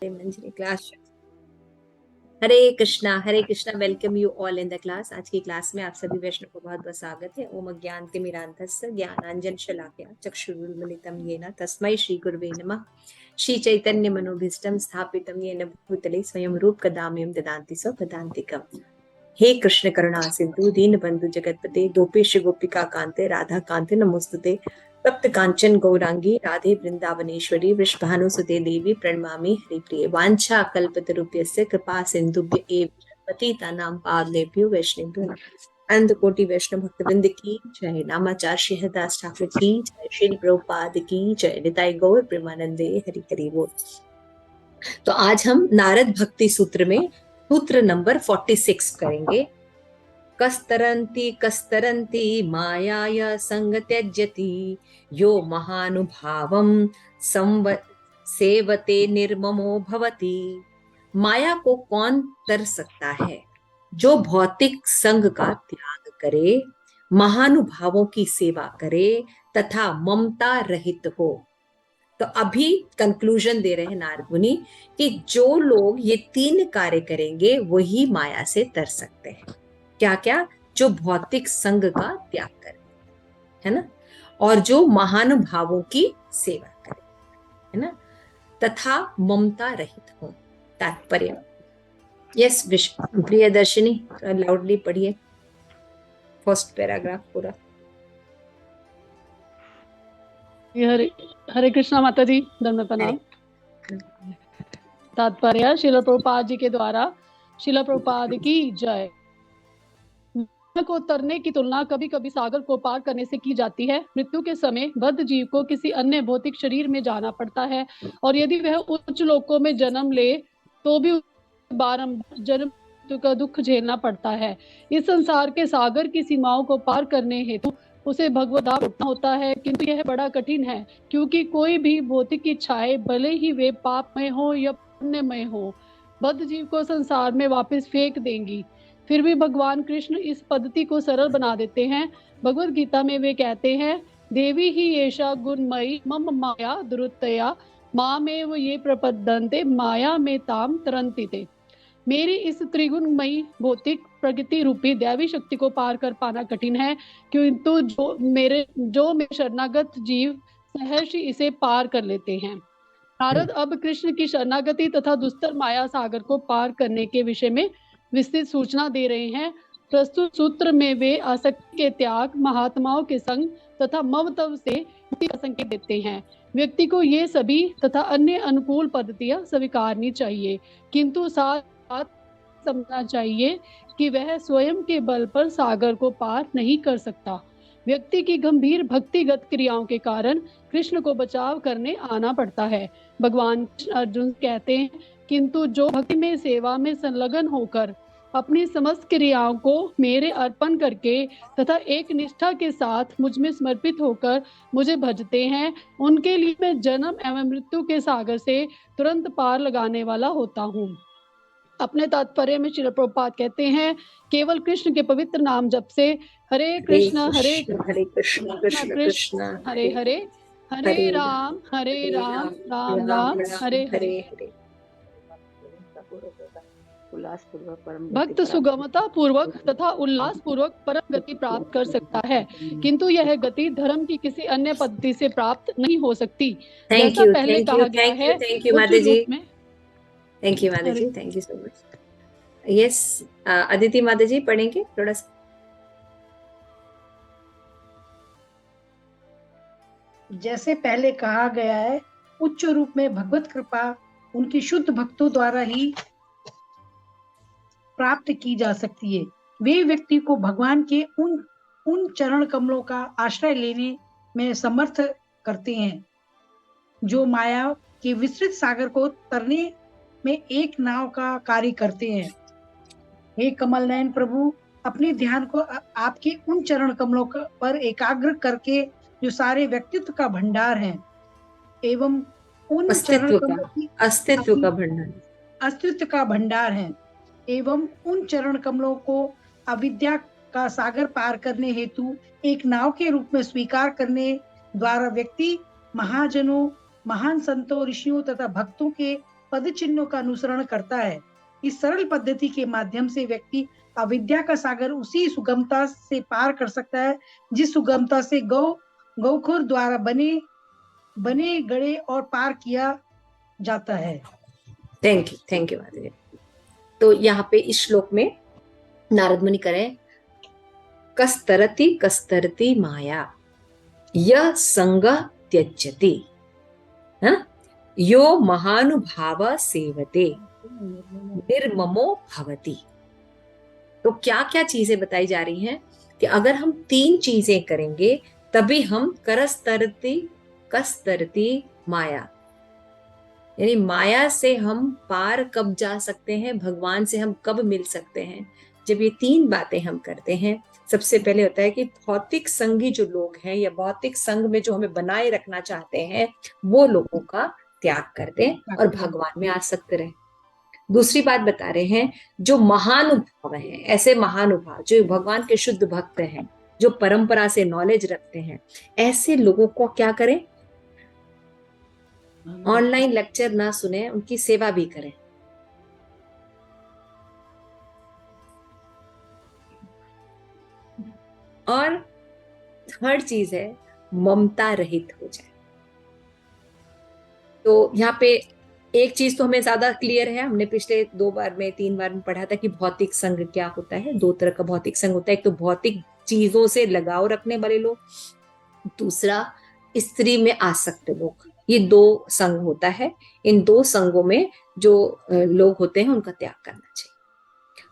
Manjari class. Hare Krishna, welcome you all in the class. आज की class में आप सभी वैष्णव को बहुत बहुत स्वागत है। ओम अज्ञानतिमिरान्धस्य ज्ञानांजन शलाकया चक्षुरुन्मिलितं येन तस्मै श्री गुरुवे नमः। श्री चैतन्य मनोभीष्टं स्थापितं येन भूतले स्वयं रूपकदा मह्यं ददाति स्वपदान्तिकम्। हे कृष्ण करुणा सिंधु दीन बंधु जगतपते गोपेश गोपिका कांते राधा कांते नमोस्तुते। तप्त कांचन गौरांगी राधे वृंदावनेश्वरी वृषभानुसुते देवी प्रणमामि हरिप्रिये। वांछा कल्पतरुभ्यस्य कृपा सिंधुभ्य एव पतितानां पावनेभ्यो वैष्णवेभ्यो अनंतकोटि वैष्णव भक्तवृंद की जय। नामाचार्य श्री हरिदास ठाकुर की जय। श्रील प्रभुपाद की जय। निताई गौर प्रेमानंदे हरि हरि बोल। तो आज हम नारद भक्ति सूत्र में सूत्र नंबर 46 करेंगे। कस्तरन्ति कस्तरन्ति मायाय संगत्यज्यति यो महानुभावं सेवते निर्ममो भवति। माया को कौन तर सकता है? जो भौतिक संग का त्याग करे, महानुभावों की सेवा करे तथा ममता रहित हो। तो अभी कंक्लूजन दे रहे हैं नारद मुनि कि जो लोग ये 3 कार्य करेंगे वही माया से तर सकते हैं। क्या क्या? जो भौतिक संग का त्याग करे, है ना, और जो महानुभावों की सेवा करे, है ना, तथा ममता रहित हो। तात्पर्य यस प्रियदर्शिनी लाउडली पढ़िए फर्स्ट पैराग्राफ पूरा। हरे हरे कृष्णा माता जी, दंड प्रणाम। तात्पर्य श्रील प्रभुपाद जी के द्वारा श्रील प्रभुपाद की जय। को तरने की तुलना कभी कभी सागर को पार करने से की जाती है। मृत्यु के समय बद्ध जीव को किसी अन्य भौतिक शरीर में जाना पड़ता है और यदि वह उच्च लोकों में जन्म ले तो भी बारंबार जन्म मृत्यु का दुख झेलना पड़ता है। इस संसार के सागर की सीमाओं को पार करने हेतु उसे भगवत धाम उठना होता है, किंतु यह बड़ा कठिन है क्योंकि कोई भी भौतिक इच्छाएं भले ही वे पापमय हो या पुण्यमय हो, बद्ध जीव को संसार में वापस फेंक देंगी। फिर भी भगवान कृष्ण इस पद्धति को सरल बना देते हैं। भगवत गीता में वे कहते हैं, देवी ही येषा गुणमयी मम माया दुरुत्तया मामेव ये प्रपद्यन्ते माया में ताम तरन्ति ते। मेरी इस त्रिगुणमयी भौतिक प्रकृति रूपी दैवी शक्ति को पार कर पाना कठिन है, किंतु जो मेरे शरणागत जीव सहर्ष इसे पार कर लेते हैं। नारद अब कृष्ण की शरणागति तथा दुस्तर माया सागर को पार करने के विषय में विस्तृत सूचना दे रहे हैं। प्रस्तुत सूत्र में वे आसक्ति के त्याग, महात्माओं के संग तथा ममत्व से मुक्ति का संकेत देते हैं। व्यक्ति को ये सभी तथा अन्य अनुकूल पद्धतियां स्वीकारनी चाहिए, किंतु साथ समझना चाहिए कि वह स्वयं के बल पर सागर को पार नहीं कर सकता। व्यक्ति की गंभीर भक्तिगत क्रियाओं के कारण कृष्ण को बचाव करने आना पड़ता है। भगवान अर्जुन कहते हैं, किंतु जो भक्ति में सेवा में संलग्न होकर अपनी समस्त क्रियाओं को मेरे अर्पण करके तथा एक निष्ठा के साथ मुझ में समर्पित होकर मुझे भजते हैं, उनके लिए मैं जन्म एवं मृत्यु के सागर से तुरंत पार लगाने वाला होता हूँ। अपने तात्पर्य में श्रील प्रभुपाद कहते हैं, केवल कृष्ण के पवित्र नाम जप से हरे कृष्ण कृष्ण कृष्ण हरे हरे, हरे राम राम राम हरे हरे भक्त सुगमता पूर्वक तथा उल्लास पूर्वक परम गति प्राप्त कर सकता है, किंतु यह गति धर्म की किसी अन्य पद्धति से प्राप्त नहीं हो सकती। जैसा पहले कहा गया है। थैंक यू माता जी, थैंक यू माता जी, thank you so much. Yes Aditi माता जी पढ़ेंगे थोड़ा सा। जैसे पहले कहा गया है, उच्च रूप में भगवत कृपा उनकी शुद्ध भक्तों द्वारा ही प्राप्त की जा सकती है। वे व्यक्ति को भगवान के उन चरण कमलों का आश्रय लेने में समर्थ करते हैं जो माया के विस्तृत सागर को तरने में एक नाव का कार्य करते हैं। हे कमल नयन प्रभु, अपने ध्यान को आपके उन चरण कमलों पर एकाग्र करके जो सारे व्यक्तित्व का भंडार है एवं उन चरण कमलों की अस्तित्व का भंडार है एवं उन चरण कमलों को अविद्या का सागर पार करने हेतु एक नाव के रूप में स्वीकार करने द्वारा व्यक्ति महाजनों, महान संतों, ऋषियों तथा भक्तों के पद चिन्हों का अनुसरण करता है। इस सरल पद्धति के माध्यम से व्यक्ति अविद्या का सागर उसी सुगमता से पार कर सकता है जिस सुगमता से गौखुर द्वारा बने गड़े और पार किया जाता है। थैंक यू माधुरी। तो यहाँ पे इस श्लोक में नारद मुनि करें, कस्तरति कस्तरति माया यह संग त्यज्यति यो महानुभाव सेवते निर्ममो भवति। तो क्या क्या चीजें बताई जा रही हैं कि अगर हम 3 चीजें करेंगे तभी हम करस्तरति कस्तरति माया, यानी माया से हम पार कब जा सकते हैं, भगवान से हम कब मिल सकते हैं। जब ये 3 बातें हम करते हैं, सबसे पहले होता है कि भौतिक संगी जो लोग हैं या भौतिक संग में जो हमें बनाए रखना चाहते हैं वो लोगों का त्याग कर दें और भगवान में आसक्त रहे। दूसरी बात बता रहे हैं, जो महानुभाव हैं, ऐसे महानुभाव जो भगवान के शुद्ध भक्त हैं, जो परंपरा से नॉलेज रखते हैं, ऐसे लोगों को क्या करें, ऑनलाइन लेक्चर ना सुने, उनकी सेवा भी करें। और थर्ड चीज है ममता रहित हो जाए। तो यहाँ पे एक चीज तो हमें ज्यादा क्लियर है, हमने पिछले 2 बार में 3 बार में पढ़ा था कि भौतिक संग क्या होता है। 2 तरह का भौतिक संग होता है, एक तो भौतिक चीजों से लगाव रखने वाले लोग, दूसरा स्त्री में आसक्त लोग। ये 2 संग होता है। इन 2 संगों में जो लोग होते हैं उनका त्याग करना चाहिए।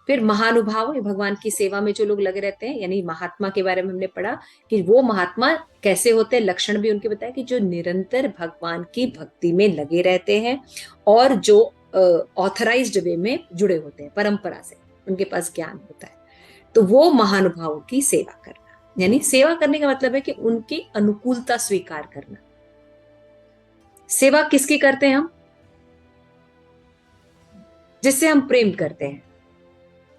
फिर महानुभाव, भगवान की सेवा में जो लोग लगे रहते हैं, यानी महात्मा के बारे में हमने पढ़ा कि वो महात्मा कैसे होते हैं, लक्षण भी उनके बताए कि जो निरंतर भगवान की भक्ति में लगे रहते हैं और जो ऑथराइज्ड वे में जुड़े होते हैं, परंपरा से उनके पास ज्ञान होता है। तो वो महानुभावों की सेवा करना, यानी सेवा करने का मतलब है कि उनकी अनुकूलता स्वीकार करना। सेवा किसकी करते हैं हम? जिससे हम प्रेम करते हैं,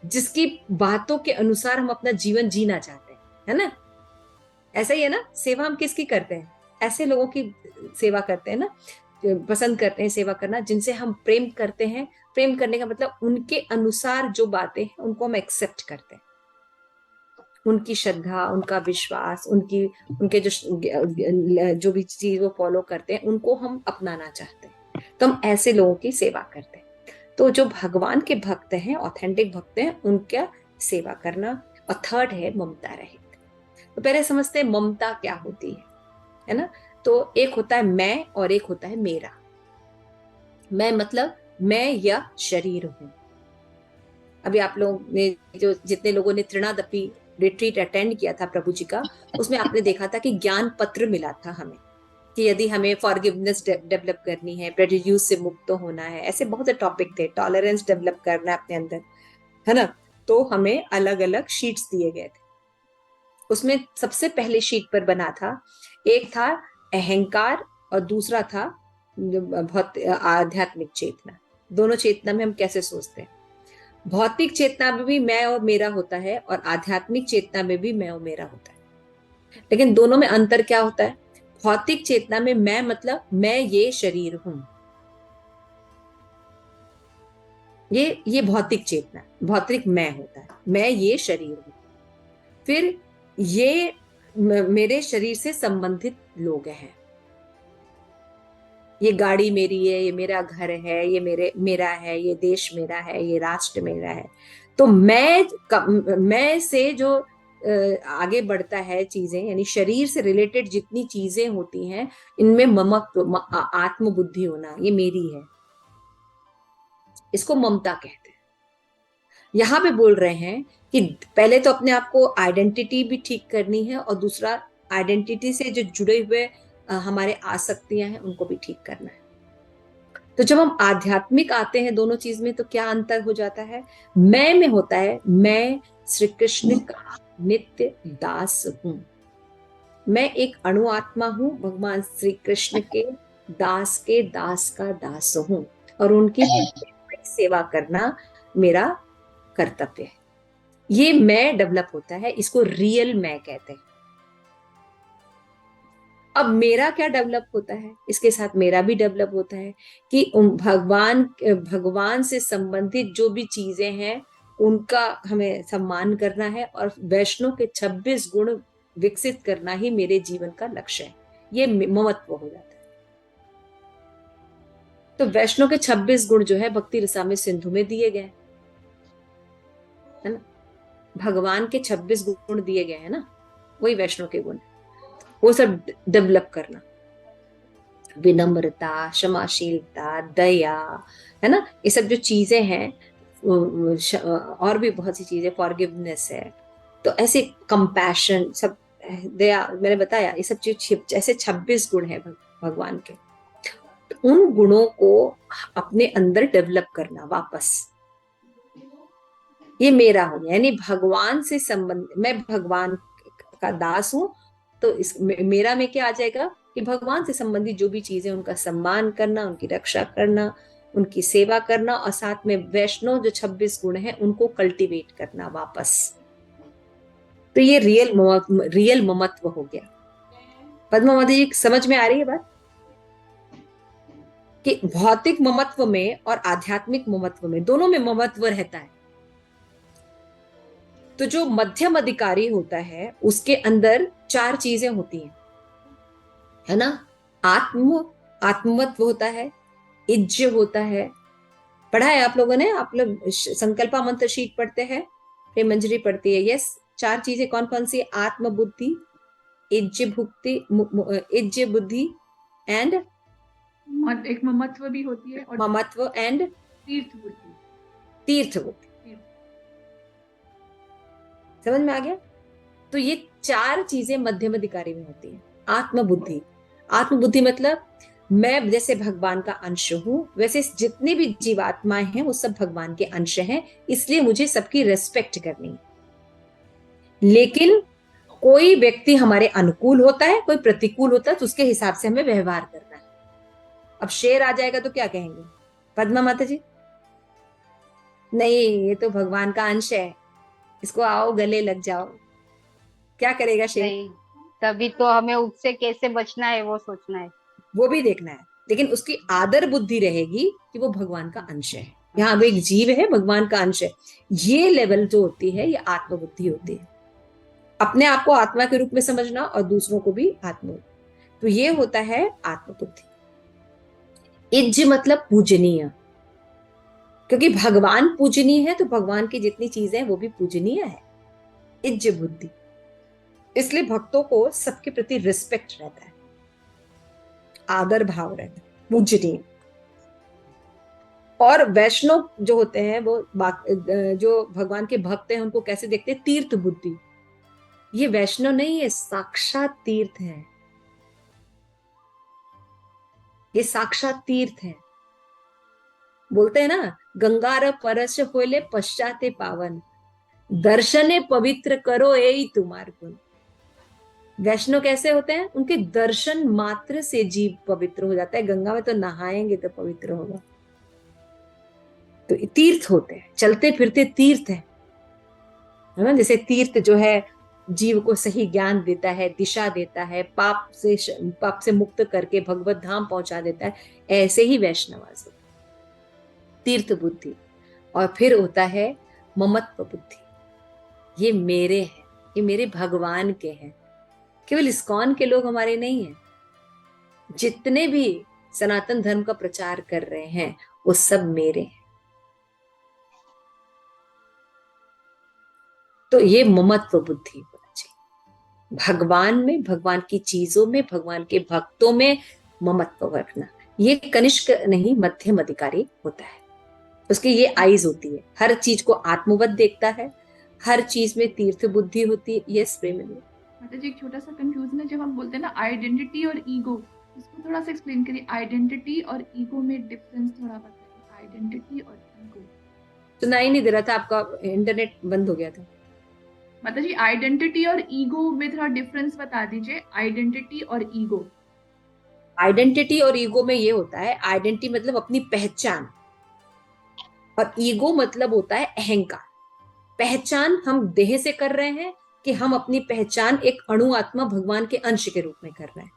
जिसकी बातों के अनुसार हम अपना जीवन जीना चाहते हैं, है ना? ऐसा ही है ना? सेवा हम किसकी करते हैं? ऐसे लोगों की सेवा करते हैं ना, पसंद करते हैं सेवा करना जिनसे हम प्रेम करते हैं। प्रेम करने का मतलब उनके अनुसार जो बातें हैं उनको हम एक्सेप्ट करते हैं, उनकी श्रद्धा, उनका विश्वास, उनके जो भी चीज वो फॉलो करते हैं उनको हम अपनाना चाहते हैं। तो हम ऐसे लोगों की सेवा करते हैं। तो जो भगवान के भक्त हैं, ऑथेंटिक भक्त हैं, उनका सेवा करना। और थर्ड है ममता रहित। तो पहले समझते हैं ममता क्या होती है ना? तो एक होता है मैं और एक होता है मेरा। मैं मतलब मैं या शरीर हूं। अभी आप लोग ने जितने लोगों ने त्रिनादपि रिट्रीट अटेंड किया था प्रभु जी का, उसमें आपने देखा था कि ज्ञान पत्र मिला था हमें कि यदि हमें फॉरगिवनेस डेवलप करनी है, प्रेजुडियूस से मुक्त होना है, ऐसे बहुत से टॉपिक थे, टॉलरेंस डेवलप करना है अपने अंदर, है ना? तो हमें अलग अलग शीट्स दिए गए थे। उसमें सबसे पहले शीट पर बना था, एक था अहंकार और दूसरा था बहुत आध्यात्मिक चेतना। दोनों चेतना में हम कैसे सोचते हैं? भौतिक चेतना में भी मैं और मेरा होता है और आध्यात्मिक चेतना में भी मैं और मेरा होता है। लेकिन दोनों में अंतर क्या होता है? भौतिक चेतना में मैं मतलब मैं ये शरीर हूं, ये भौतिक चेतना, भौतिक मैं होता है, मैं ये शरीर हूं। फिर ये मेरे शरीर से संबंधित लोग हैं, ये गाड़ी मेरी है, ये मेरा घर है, ये मेरा है, ये देश मेरा है, ये राष्ट्र मेरा है। तो मैं से जो आगे बढ़ता है चीजें, यानी शरीर से रिलेटेड जितनी चीजें होती हैं, इनमें ममत्व, आत्मबुद्धि होना, ये मेरी है, इसको ममता कहते हैं। यहां पे बोल रहे हैं कि पहले तो अपने आप को आइडेंटिटी भी ठीक करनी है और दूसरा आइडेंटिटी से जो जुड़े हुए हमारे आसक्तियां हैं उनको भी ठीक करना है। तो जब हम आध्यात्मिक आते हैं दोनों चीज में, तो क्या अंतर हो जाता है? मैं में होता है मैं श्री कृष्ण का नित्य दास हूं, मैं एक अणु आत्मा हूं, भगवान श्री कृष्ण के दास का दास हूं और उनकी सेवा करना मेरा कर्तव्य है। ये मैं डेवलप होता है, इसको रियल मैं कहते हैं। अब मेरा क्या डेवलप होता है, इसके साथ मेरा भी डेवलप होता है कि भगवान से संबंधित जो भी चीजें हैं उनका हमें सम्मान करना है, और वैष्णव के 26 गुण विकसित करना ही मेरे जीवन का लक्ष्य है। ये ममत्व हो जाता है। तो वैष्णव के 26 गुण जो है भक्ति रसामृत सिंधु में दिए गए है ना। भगवान के 26 गुण दिए गए हैं ना, वही वैष्णव के गुण, वो सब डेवलप करना, विनम्रता, क्षमाशीलता, दया, है ना, ये सब जो चीजें हैं, और भी बहुत सी चीजें, फॉरगिवनेस है, तो ऐसे कंपैशन, सब दया, मैंने बताया ये सब चीज, ऐसे 26 गुण है भगवान के। तो उन गुणों को अपने अंदर डेवलप करना वापस, ये मेरा हो गया। यानी भगवान से संबंध, मैं भगवान का दास हूं, तो इस मेरा में क्या आ जाएगा कि भगवान से संबंधित जो भी चीजें, उनका सम्मान करना, उनकी रक्षा करना, उनकी सेवा करना, और साथ में वैष्णव जो 26 गुण हैं उनको कल्टीवेट करना वापस। तो ये रियल ममत्व हो गया। पद्मा माता जी, समझ में आ रही है बात कि भौतिक ममत्व में और आध्यात्मिक ममत्व में, दोनों में ममत्व रहता है। तो जो मध्यम अधिकारी होता है उसके अंदर 4 चीजें होती हैं, है ना। आत्मवत्व होता है, इज्ज होता है, पढ़ा है आप लोगों ने, आप लोग संकल्पा मंत्र शीट पढ़ते हैं, प्रेम मंजरी पढ़ती है। यस, 4 चीजें कौन कौन सी? आत्म बुद्धि, इज्ज बुद्धि एंड एक ममत्व भी होती है, और ममत्व एंड तीर्थ बुद्धि। तीर्थ बुद्धि। समझ में आ गया? तो ये 4 चीजें मध्यम अधिकारी में होती है। आत्मबुद्धि, आत्मबुद्धि मतलब मैं जैसे भगवान का अंश हूं, वैसे जितने भी जीवात्माएं हैं वो सब भगवान के अंश हैं, इसलिए मुझे सबकी रेस्पेक्ट करनी है। लेकिन कोई व्यक्ति हमारे अनुकूल होता है, कोई प्रतिकूल होता है, तो उसके हिसाब से हमें व्यवहार करना है। अब शेर आ जाएगा तो क्या कहेंगे पद्मा माता जी? नहीं, ये तो भगवान का अंश है, इसको आओ गले लग जाओ। क्या करेगा शेर? नहीं, तभी तो हमें उससे कैसे बचना है वो सोचना है। वो भी देखना है, लेकिन उसकी आदर बुद्धि रहेगी कि वो भगवान का अंश है। यहाँ वो एक जीव है, भगवान का अंश है। ये लेवल जो होती है, ये आत्मबुद्धि होती है। अपने आप को आत्मा के रूप में समझना और दूसरों को भी आत्मा, तो ये होता है आत्मबुद्धि। इज्ज मतलब पूजनीय, क्योंकि भगवान पूजनीय है तो भगवान की जितनी चीजें हैं वो भी पूजनीय है। इज्ज बुद्धि, इसलिए भक्तों को सबके प्रति रिस्पेक्ट रहता है, आदर भाव रहता है, पूजनीय। और वैष्णव जो होते हैं वो जो भगवान के भक्त हैं उनको कैसे देखते हैं? तीर्थ बुद्धि। ये वैष्णव नहीं है, साक्षात तीर्थ है, ये साक्षात तीर्थ है। बोलते हैं ना, गंगार परस होले पश्चाते पावन, दर्शने पवित्र करो यही तुम्हार गुण। वैष्णव कैसे होते हैं? उनके दर्शन मात्र से जीव पवित्र हो जाता है। गंगा में तो नहाएंगे तो पवित्र होगा। तो तीर्थ होते हैं, चलते फिरते तीर्थ है ना। जैसे तीर्थ जो है जीव को सही ज्ञान देता है, दिशा देता है, पाप से मुक्त करके भगवत धाम पहुंचा देता है, ऐसे ही वैष्णवास तीर्थ बुद्धि। और फिर होता है ममत्व बुद्धि। ये मेरे हैं, ये मेरे भगवान के हैं। केवल इस्कॉन के लोग हमारे नहीं हैं, जितने भी सनातन धर्म का प्रचार कर रहे हैं वो सब मेरे हैं। तो ये ममत्व बुद्धि होना चाहिए। भगवान में, भगवान की चीजों में, भगवान के भक्तों में ममत्व रखना। ये कनिष्क नहीं, मध्यम अधिकारी होता है। उसकी ये आईज होती है, हर चीज को आत्मवत देखता है, हर चीज में तीर्थ बुद्धि होती है। यस प्रेमिली माता जी, एक छोटा सा कंफ्यूजन है, जब हम बोलते हैं ना आइडेंटिटी और ईगो, इसको थोड़ा सा एक्सप्लेन करिए। आइडेंटिटी और ईगो में डिफरेंस थोड़ा बताइए। आइडेंटिटी और ईगो सुनाई नहीं दे रहा था, आपका इंटरनेट बंद हो गया था। माता जी, आइडेंटिटी और ईगो में थोड़ा डिफरेंस बता दीजिए। आइडेंटिटी और ईगो। आइडेंटिटी और ईगो में ये होता है, आइडेंटिटी मतलब अपनी पहचान, और ईगो मतलब होता है अहंकार। पहचान हम देह से कर रहे हैं कि हम अपनी पहचान एक अणु आत्मा भगवान के अंश के रूप में कर रहे हैं।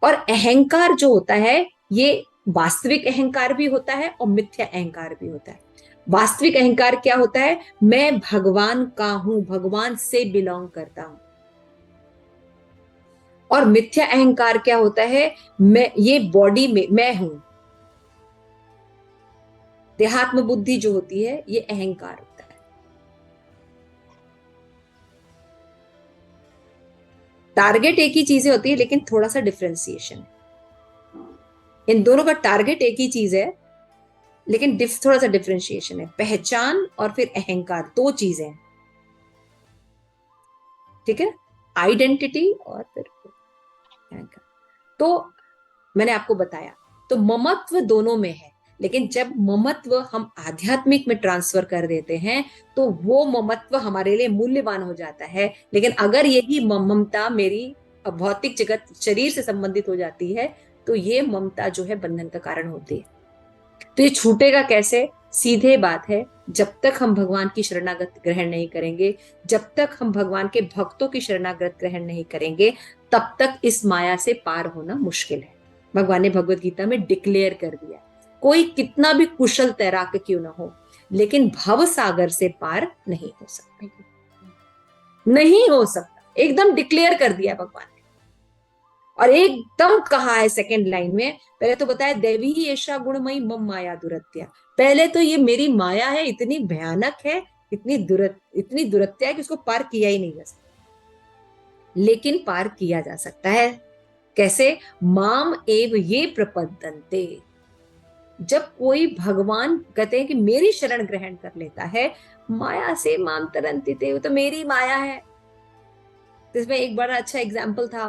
और अहंकार जो होता है ये वास्तविक अहंकार भी होता है और मिथ्या अहंकार भी होता है। वास्तविक अहंकार क्या होता है? मैं भगवान का हूं, भगवान से बिलोंग करता हूं। और मिथ्या अहंकार क्या होता है? मैं ये बॉडी में मैं हूं। देहात्म बुद्धि जो होती है ये अहंकार होता है। टारगेट एक ही चीजें होती है लेकिन थोड़ा सा डिफरेंशिएशन है। इन दोनों का टारगेट एक ही चीज है लेकिन थोड़ा सा डिफरेंशिएशन है। पहचान और फिर अहंकार, दो चीजें हैं, ठीक है? आइडेंटिटी और फिर अहंकार। तो मैंने आपको बताया, तो ममत्व दोनों में है, लेकिन जब ममत्व हम आध्यात्मिक में ट्रांसफर कर देते हैं तो वो ममत्व हमारे लिए मूल्यवान हो जाता है। लेकिन अगर यही ममता मेरी भौतिक जगत शरीर से संबंधित हो जाती है तो ये ममता जो है बंधन का कारण होती है। तो ये छूटेगा कैसे? सीधे बात है, जब तक हम भगवान की शरणागत ग्रहण नहीं करेंगे, जब तक हम भगवान के भक्तों की शरणागत ग्रहण नहीं करेंगे, तब तक इस माया से पार होना मुश्किल है। भगवान ने भगवत गीता में डिक्लेयर कर दिया, कोई कितना भी कुशल तैराक क्यों ना हो, लेकिन भव सागर से पार नहीं हो सकता, नहीं हो सकता। एकदम डिक्लेयर कर दिया भगवान ने। और एकदम कहा है सेकंड लाइन में, पहले तो बताया देवी ही ऐसा गुणमयी मम माया दुरत्या। पहले तो ये मेरी माया है, इतनी भयानक है, इतनी दुरत्या है कि उसको पार किया ही नहीं जा सकता, लेकिन पार किया जा सकता है। कैसे? माम एव ये प्रपद्यन्ते। जब कोई भगवान कहते हैं कि मेरी शरण ग्रहण कर लेता है, माया से माम तरंती थे, वो तो मेरी माया है। तो इसमें एक बड़ा अच्छा एग्जाम्पल था,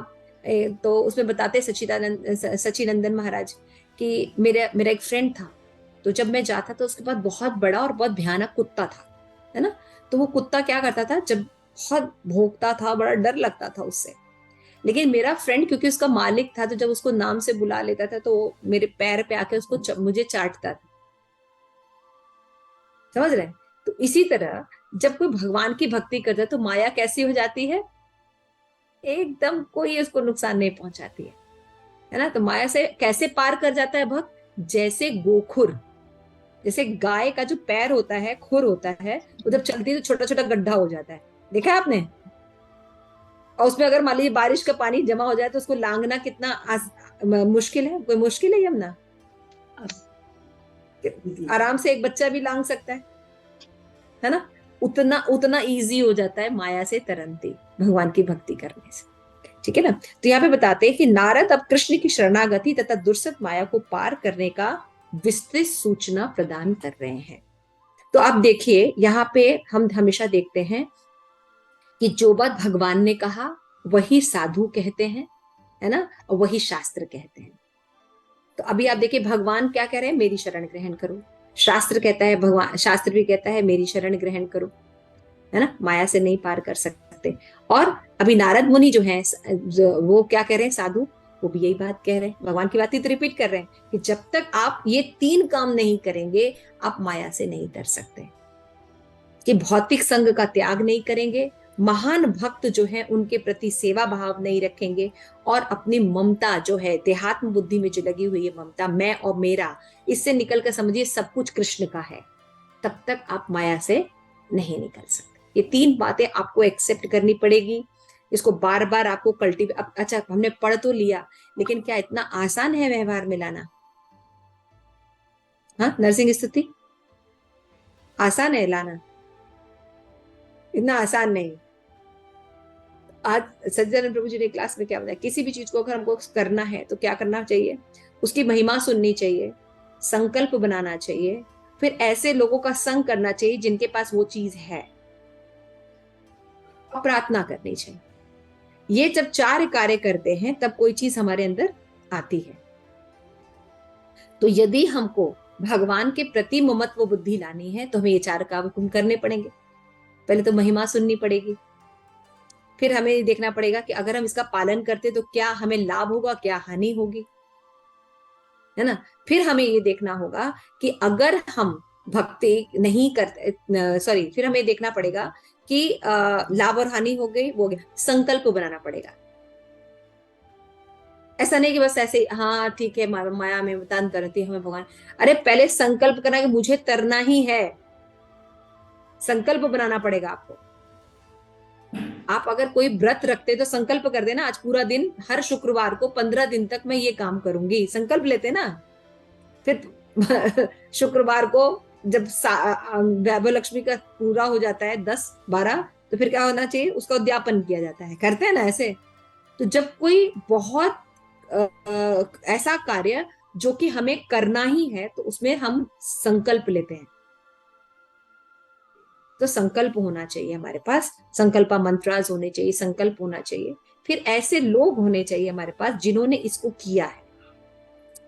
तो उसमें बताते सचिनंदन महाराज कि मेरा एक फ्रेंड था, तो जब मैं जाता तो उसके पास बहुत बड़ा और बहुत भयानक कुत्ता था, है ना? तो वो कुत्ता क्या करता था, जब बहुत भौंकता था, बड़ा डर लगता था उससे। लेकिन मेरा फ्रेंड क्योंकि उसका मालिक था, तो जब उसको नाम से बुला लेता था तो मेरे पैर पे आके मुझे चाटता था। समझ रहे हैं? तो इसी तरह जब कोई भगवान की भक्ति करता है तो माया कैसी हो जाती है? एकदम कोई उसको नुकसान नहीं पहुंचाती है ना? तो माया से कैसे पार कर जाता है भक्त? जैसे गोखुर, जैसे गाय का जो पैर होता है, खुर होता है, वो जब चलती है तो छोटा छोटा गड्ढा हो जाता है, देखा है आपने? और उसमें अगर मान लीजिए बारिश का पानी जमा हो जाए तो उसको लांगना कितना मुश्किल है। कोई मुश्किल है यमुना? आराम से एक बच्चा भी लांग सकता है ना? उतना उतना इजी हो जाता है माया से तरनते भगवान की भक्ति करने से, ठीक है ना? तो यहाँ पे बताते हैं कि नारद अब कृष्ण की शरणागति तथा दुर्सत माया को पार करने का विस्तृत सूचना प्रदान कर रहे हैं। तो आप देखिए, यहाँ पे हम हमेशा देखते हैं कि जो बात भगवान ने कहा वही साधु कहते हैं, है ना? और वही शास्त्र कहते हैं। तो अभी आप देखिए भगवान क्या कह रहे हैं? मेरी शरण ग्रहण करो। शास्त्र कहता है, भगवान शास्त्र भी कहता है मेरी शरण ग्रहण करो, है ना? माया से नहीं पार कर सकते। और अभी नारद मुनि जो हैं वो क्या कह रहे हैं? साधु, वो भी यही बात कह रहे हैं, भगवान की बात ही तो रिपीट कर रहे हैं कि जब तक आप ये 3 काम नहीं करेंगे आप माया से नहीं तर सकते। कि भौतिक संग का त्याग नहीं करेंगे, महान भक्त जो है उनके प्रति सेवा भाव नहीं रखेंगे, और अपनी ममता जो है देहात्म बुद्धि में जो लगी हुई है ममता, मैं और मेरा, इससे निकल कर समझिए सब कुछ कृष्ण का है, तब तक आप माया से नहीं निकल सकते। ये 3 बातें आपको एक्सेप्ट करनी पड़ेगी। इसको बार बार आपको कल्टीवेट। अच्छा, हमने पढ़ तो लिया, लेकिन क्या इतना आसान है व्यवहार में लाना? हाँ, नरसिंह स्तुति आसान है लाना? इतना आसान नहीं। आज सज्जन प्रभु जी ने क्लास में क्या बताया, किसी भी चीज को अगर हमको करना है तो क्या करना चाहिए? उसकी महिमा सुननी चाहिए, संकल्प बनाना चाहिए, फिर ऐसे लोगों का संग करना चाहिए जिनके पास वो चीज है, और प्रार्थना करनी चाहिए। ये जब 4 कार्य करते हैं तब कोई चीज हमारे अंदर आती है। तो यदि हमको भगवान के प्रति ममत्व बुद्धि लानी है तो हमें ये 4 काम करने पड़ेंगे। पहले तो महिमा सुननी पड़ेगी, फिर हमें देखना पड़ेगा कि अगर हम इसका पालन करते तो क्या हमें लाभ होगा, क्या हानि होगी, है ना? फिर हमें ये देखना होगा कि अगर हम भक्ति नहीं करते, फिर हमें देखना पड़ेगा कि लाभ और हानि हो गई, वो हो गया, संकल्प बनाना पड़ेगा। ऐसा नहीं कि बस ऐसे ही, हाँ ठीक है माया में तान तरती है हमें भगवान। अरे पहले संकल्प करना कि मुझे तरना ही है, संकल्प बनाना पड़ेगा आपको। आप अगर कोई व्रत रखते तो संकल्प कर देना, आज पूरा दिन हर शुक्रवार को 15 दिन तक मैं ये काम करूंगी, संकल्प लेते ना। फिर शुक्रवार को जब वैभव लक्ष्मी का पूरा हो जाता है 10-12, तो फिर क्या होना चाहिए, उसका उद्यापन किया जाता है, करते हैं ना ऐसे। तो जब कोई बहुत ऐसा कार्य जो कि हमें करना ही है, तो उसमें हम संकल्प लेते हैं। तो संकल्प होना चाहिए हमारे पास, संकल्पा मंत्रास होने चाहिए, संकल्प होना चाहिए। फिर ऐसे लोग होने चाहिए हमारे पास जिन्होंने इसको किया है,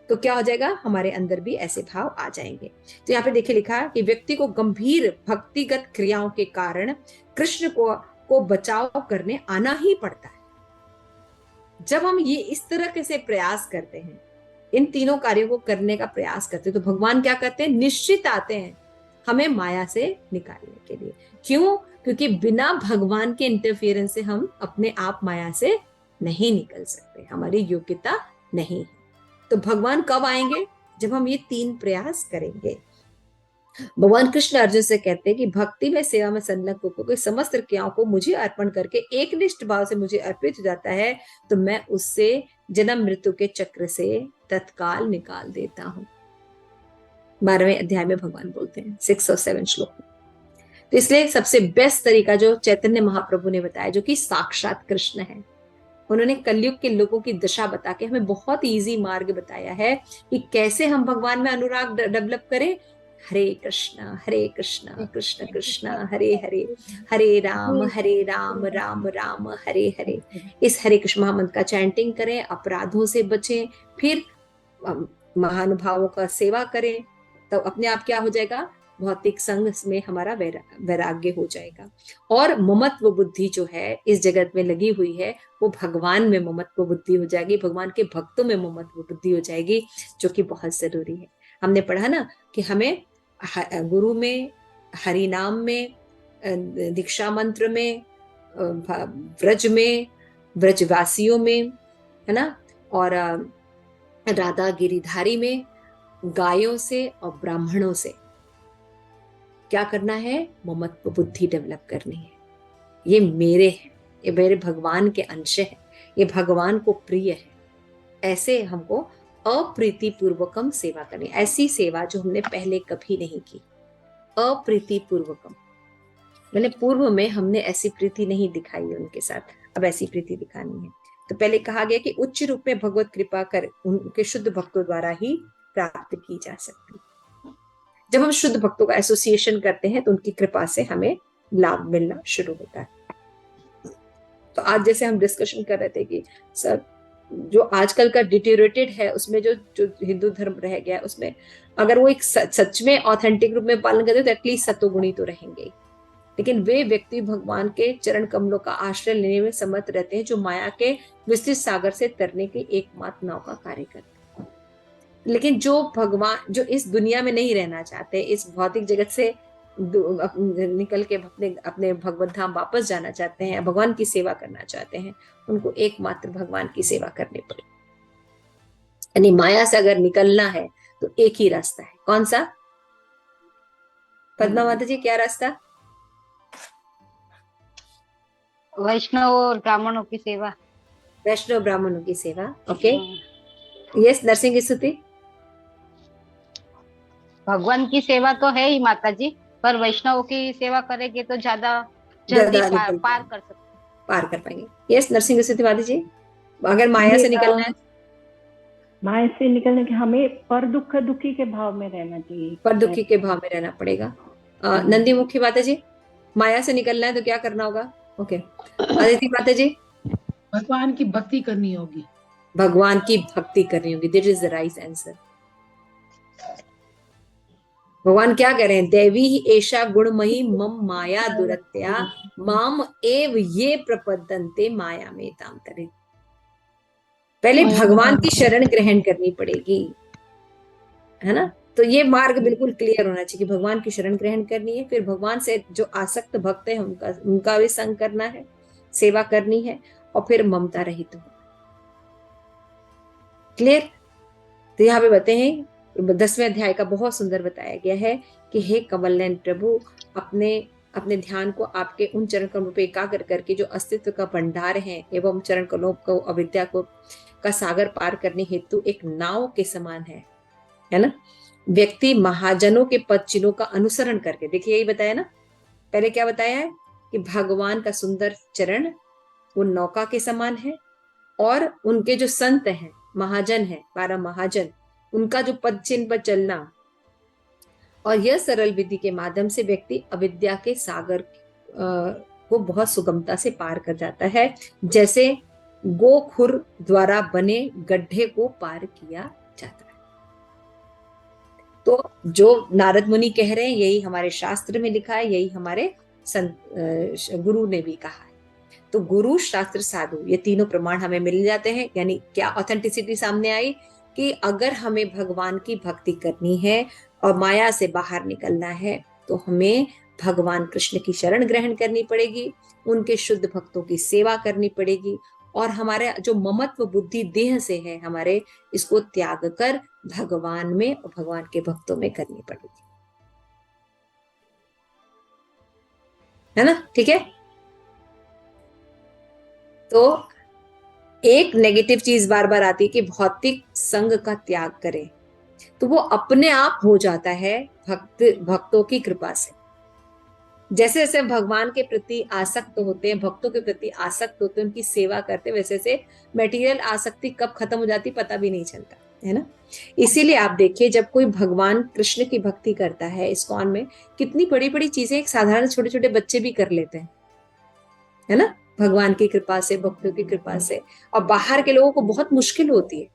तो क्या हो जाएगा, हमारे अंदर भी ऐसे भाव आ जाएंगे। तो यहाँ पे देखिए लिखा है कि व्यक्ति को गंभीर भक्तिगत क्रियाओं के कारण कृष्ण को बचाव करने आना ही पड़ता है। जब हम ये इस तरह से प्रयास करते हैं, इन तीनों कार्यों को करने का प्रयास करते हैं, तो भगवान क्या करते हैं, निश्चित आते हैं हमें माया से निकालने के लिए। क्यों? क्योंकि बिना भगवान के इंटरफेरेंस से हम अपने आप माया से नहीं निकल सकते, हमारी योग्यता नहीं है। तो भगवान कब आएंगे, जब हम ये 3 प्रयास करेंगे। भगवान कृष्ण अर्जुन से कहते हैं कि भक्ति में सेवा में संलग्न होकर समस्त क्रियाओं को मुझे अर्पण करके एक निष्ठ भाव से मुझे अर्पित हो जाता है, तो मैं उससे जन्म मृत्यु के चक्र से तत्काल निकाल देता हूं। 12वें अध्याय में भगवान बोलते हैं 6 और 7 श्लोक में। तो इसलिए सबसे बेस्ट तरीका जो चैतन्य महाप्रभु ने बताया, जो कि साक्षात कृष्ण है, उन्होंने कलयुग के लोगों की दशा बता के हमें बहुत इजी मार्ग बताया है कि कैसे हम भगवान में अनुराग डेवलप करें। हरे कृष्णा कृष्ण कृष्ण हरे हरे, हरे राम राम राम हरे हरे। इस हरे कृष्ण महामंत्र का चैंटिंग करें, अपराधों से बचें, फिर महानुभावों का सेवा करें, तो अपने आप क्या हो जाएगा, भौतिक संग में हमारा वैराग्य हो जाएगा। और ममत्व बुद्धि जो है इस जगत में लगी हुई है, वो भगवान में ममत्व बुद्धि हो जाएगी, भगवान के भक्तों में ममत्व बुद्धि हो जाएगी, जो कि बहुत जरूरी है। हमने पढ़ा ना कि हमें गुरु में, हरि नाम में, दीक्षा मंत्र में, व्रज में, व्रजवासियों में, है ना, और राधा गिरिधारी में, गायों से और ब्राह्मणों से क्या करना है, ममत्व बुद्धि डेवलप करनी है। ये मेरे हैं, ये मेरे भगवान के अंश है, ये भगवान को प्रिय है। ऐसे हमको अप्रीति पूर्वकम सेवा करनी, ऐसी सेवा जो हमने पहले कभी नहीं की। अप्रीति पूर्वकम मैंने पूर्व में हमने ऐसी प्रीति नहीं दिखाई है उनके साथ, अब ऐसी प्रीति दिखानी है। तो पहले कहा गया कि उच्च रूप में भगवत कृपा कर उनके शुद्ध भक्तों द्वारा ही प्राप्त की जा सकती है। जब हम शुद्ध भक्तों का एसोसिएशन करते हैं तो उनकी कृपा से हमें लाभ मिलना शुरू होता है। तो आज जैसे हम डिस्कशन कर रहे थे कि सर जो आजकल का डिटेरियोरेटेड है, उसमें जो हिंदू धर्म रह गया है, उसमें अगर वो एक सच में ऑथेंटिक रूप में पालन करते तो एटलीस्ट सत्वगुणी तो रहेंगे। लेकिन वे व्यक्ति भगवान के चरण कमलों का आश्रय लेने में समर्थ रहते हैं, जो माया के विस्तृत सागर से तरने के एकमात्र नाव का कार्य करते हैं। लेकिन जो भगवान, जो इस दुनिया में नहीं रहना चाहते, इस भौतिक जगत से निकल के अपने भगवत धाम वापस जाना चाहते हैं, भगवान की सेवा करना चाहते हैं, उनको एकमात्र भगवान की सेवा करनी पड़े। यानी माया से अगर निकलना है तो एक ही रास्ता है। कौन सा पद्मा माता जी, क्या रास्ता? वैष्णव और ब्राह्मणों की सेवा। वैष्णव ब्राह्मणों की सेवा, ओके। यस, नरसिंह की स्तुति। भगवान की सेवा तो है ही माता जी, पर वैष्णव की सेवा करेंगे तो ज्यादा जल्दी पार कर सकते, पार कर पाएंगे। यस, नरसिंह की स्तुति माता जी। अगर माया से निकलना है, माया से निकलने के हमें पर दुख दुखी के भाव में रहना चाहिए, पर दुखी के भाव में रहना पड़ेगा। नंदी मुखी माता जी, माया से निकलना है तो क्या करना होगा? ओके। अदिति माता जी, भगवान की भक्ति करनी होगी, भगवान की भक्ति करनी होगी। This is the right answer. भगवान क्या कह रहे हैं? देवी ही ऐशा गुणमयी मम माया दुरत्या माम एव ये प्रपद्यन्ते माया में तांतरे। पहले भगवान की शरण ग्रहण करनी पड़ेगी, है ना। तो ये मार्ग बिल्कुल क्लियर होना चाहिए कि भगवान की शरण ग्रहण करनी है, फिर भगवान से जो आसक्त भक्त है उनका भी संग करना है, सेवा करनी है, और फिर ममता रहित हो। क्लियर? तो यहाँ पे बताते हैं 10वें अध्याय का बहुत सुंदर बताया गया है कि हे कमल नयन प्रभु, अपने ध्यान को आपके उन चरण कमलों पे एकाग्र करके जो अस्तित्व का भंडार है एवं चरण कमलों को अविद्या को का सागर पार करने हेतु एक नाव के समान है ना। व्यक्ति महाजनों के पद चिन्हों का अनुसरण करके, देखिए यही बताया ना, पहले क्या बताया है कि भगवान का सुंदर चरण वो नौका के समान है, और उनके जो संत हैं, महाजन है, 12 महाजन, उनका जो पद चिन्ह पर चलना, और यह सरल विधि के माध्यम से व्यक्ति अविद्या के सागर को बहुत सुगमता से पार कर जाता है, जैसे गोखुर द्वारा बने गड्ढे को पार किया जाता है। तो जो नारद मुनि कह रहे हैं यही हमारे शास्त्र में लिखा है, यही हमारे गुरु ने भी कहा है। तो गुरु, शास्त्र, साधु, ये तीनों प्रमाण हमें मिल जाते हैं। यानी क्या ऑथेंटिसिटी सामने आई कि अगर हमें भगवान की भक्ति करनी है और माया से बाहर निकलना है तो हमें भगवान कृष्ण की शरण ग्रहण करनी पड़ेगी, उनके शुद्ध भक्तों की सेवा करनी पड़ेगी, और हमारे जो ममत्व बुद्धि देह से है हमारे, इसको त्याग कर भगवान में और भगवान के भक्तों में करनी पड़ेगी, है ना। ठीक है। तो एक नेगेटिव चीज बार बार आती है कि भौतिक संग का त्याग करें, तो वो अपने आप हो जाता है भक्तों की कृपा से। जैसे जैसे भगवान के प्रति आसक्त होते हैं, भक्तों के प्रति आसक्त होते हैं, उनकी सेवा करते, वैसे वैसे मटेरियल आसक्ति कब खत्म हो जाती पता भी नहीं चलता, है ना। इसीलिए आप देखिए जब कोई भगवान कृष्ण की भक्ति करता है इस्कॉन में, कितनी बड़ी बड़ी चीजें एक साधारण छोटे छोटे बच्चे भी कर लेते हैं, है ना, भगवान की कृपा से, भक्तों की कृपा से। और बाहर के लोगों को बहुत मुश्किल होती है।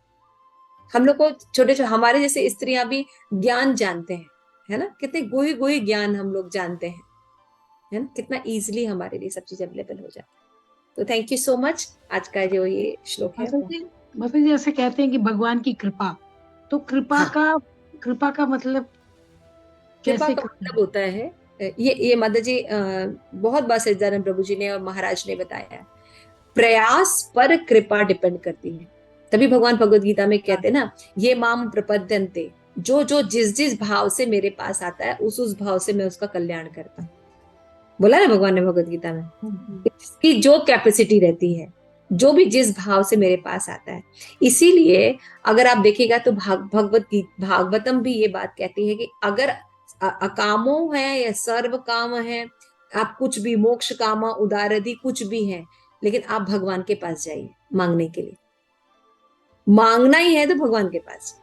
हम लोग को छोटे छोटे, हमारे जैसे स्त्रियां भी ज्ञान जानते हैं, है ना, कितने गोही गोही ज्ञान हम लोग जानते हैं, है ना, कितना इजीली हमारे लिए सब चीज अवेलेबल हो जाता है। तो थैंक यू सो मच। आज का जो ये श्लोक है, माता जी ऐसे कहते हैं कि भगवान की कृपा, तो कृपा हाँ। कृपा का मतलब कृपा कैसे का मतलब होता है, ये माता जी बहुत बार सच्चिदानंद प्रभु जी ने और महाराज ने बताया है, प्रयास पर कृपा डिपेंड करती है। तभी भगवान भगवद गीता में कहते हैं ना, ये माम प्रपद्यन्ते, जो जो जिस भाव से मेरे पास आता है उस भाव से मैं उसका कल्याण करता हूँ। बोला ना भगवान ने भगवद गीता में, इसकी जो कैपेसिटी रहती है, जो भी जिस भाव से मेरे पास आता है। इसीलिए अगर आप देखिएगा तो भागवतम भी ये बात कहती है कि अगर अकामो है या सर्व काम है, आप कुछ भी मोक्ष कामा उदारधि कुछ भी है, लेकिन आप भगवान के पास जाइए मांगने के लिए। मांगना ही है तो भगवान के पास,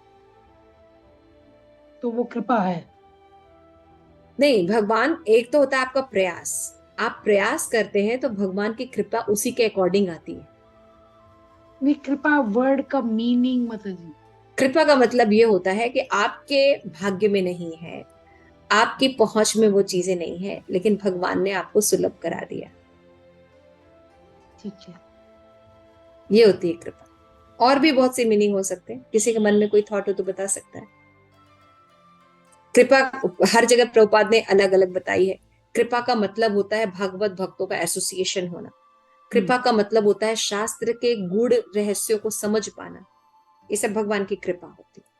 तो वो कृपा है। नहीं, भगवान एक तो होता है आपका प्रयास, आप प्रयास करते हैं तो भगवान की कृपा उसी के अकॉर्डिंग आती है। नहीं, कृपा वर्ड का मीनिंग माता जी। कृपा का मतलब ये होता है कि आपके भाग्य में नहीं है, आपकी पहुंच में वो चीजें नहीं है, लेकिन भगवान ने आपको सुलभ करा दिया। ठीक है, ये होती है कृपा। और भी बहुत से मीनिंग हो सकते हैं, किसी के मन में कोई थॉट हो तो बता सकता है। कृपा हर जगह प्रभुपाद ने अलग अलग बताई है। कृपा का मतलब होता है भगवत भक्तों का एसोसिएशन होना। कृपा का मतलब होता है शास्त्र के गूढ़ रहस्यों को समझ पाना। ये सब भगवान की कृपा होती है।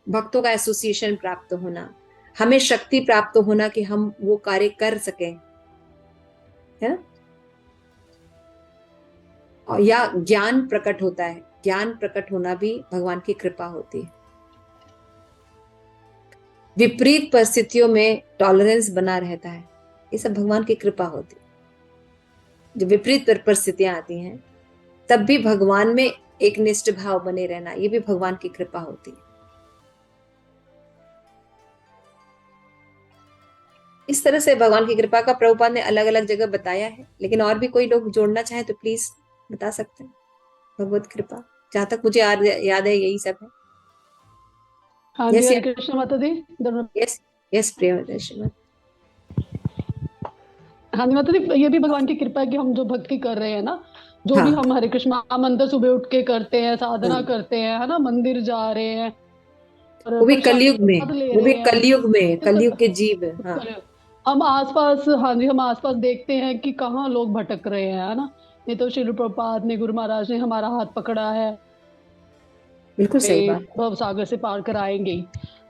भक्तों का एसोसिएशन प्राप्त होना, हमें शक्ति प्राप्त होना कि हम वो कार्य कर सकें, है ना। और या ज्ञान प्रकट होता है, ज्ञान प्रकट होना भी भगवान की कृपा होती है। विपरीत परिस्थितियों में टॉलरेंस बना रहता है, ये सब भगवान की कृपा होती है। जब विपरीत परिस्थितियां आती हैं तब भी भगवान में एक निष्ठ भाव बने रहना, ये भी भगवान की कृपा होती है। इस तरह से भगवान की कृपा का प्रभुपाद ने अलग अलग जगह बताया है, लेकिन और भी कोई लोग जोड़ना चाहे तो प्लीज बता सकते हैं। भगवत कृपा जहां तक मुझे याद है यही सब है। हाँ जी, हरे कृष्ण माता दी। यस प्रिय श्रीमत। हाँ जी माता दी, ये भी भगवान की कृपा है कि हम जो भक्ति कर रहे हैं ना, जो हाँ। भी हम हरे कृष्ण महामंत्र सुबह उठ के करते हैं, साधना करते हैं, है ना, मंदिर जा रहे हैं, वो भी कलयुग में, वो भी कलयुग के जीव। हाँ। हम आसपास, हाँ जी, हम आसपास देखते हैं कि कहाँ लोग भटक रहे हैं, है ना। नहीं तो श्रील प्रभुपाद ने, गुरु महाराज ने हमारा हाथ पकड़ा है, बिल्कुल सही बात। भव सागर से पार कराएंगे ही।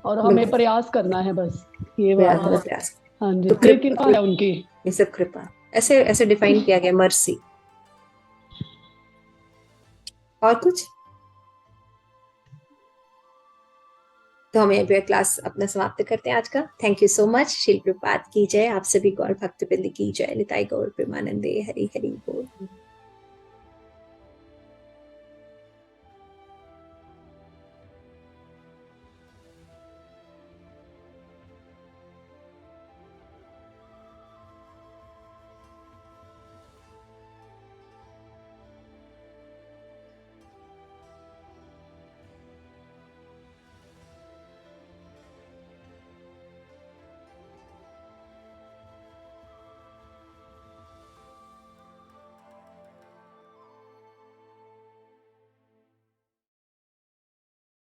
और हमें बिल्कुल। प्रयास करना है बस, ये बात प्रयास है। बस प्रयास। हाँ जी, तो ये कृपा है उनकी। ये सब कृपा, ऐसे ऐसे डिफाइन किया गया मर्सी। और कुछ? तो हम यहाँ पे क्लास अपना समाप्त करते हैं आज का। Thank you so much. शिल प्रपात की जय। आप सभी गौर भक्त बिंद की जय। निताई गौर प्रेमानंदे। हरि हरि बोल।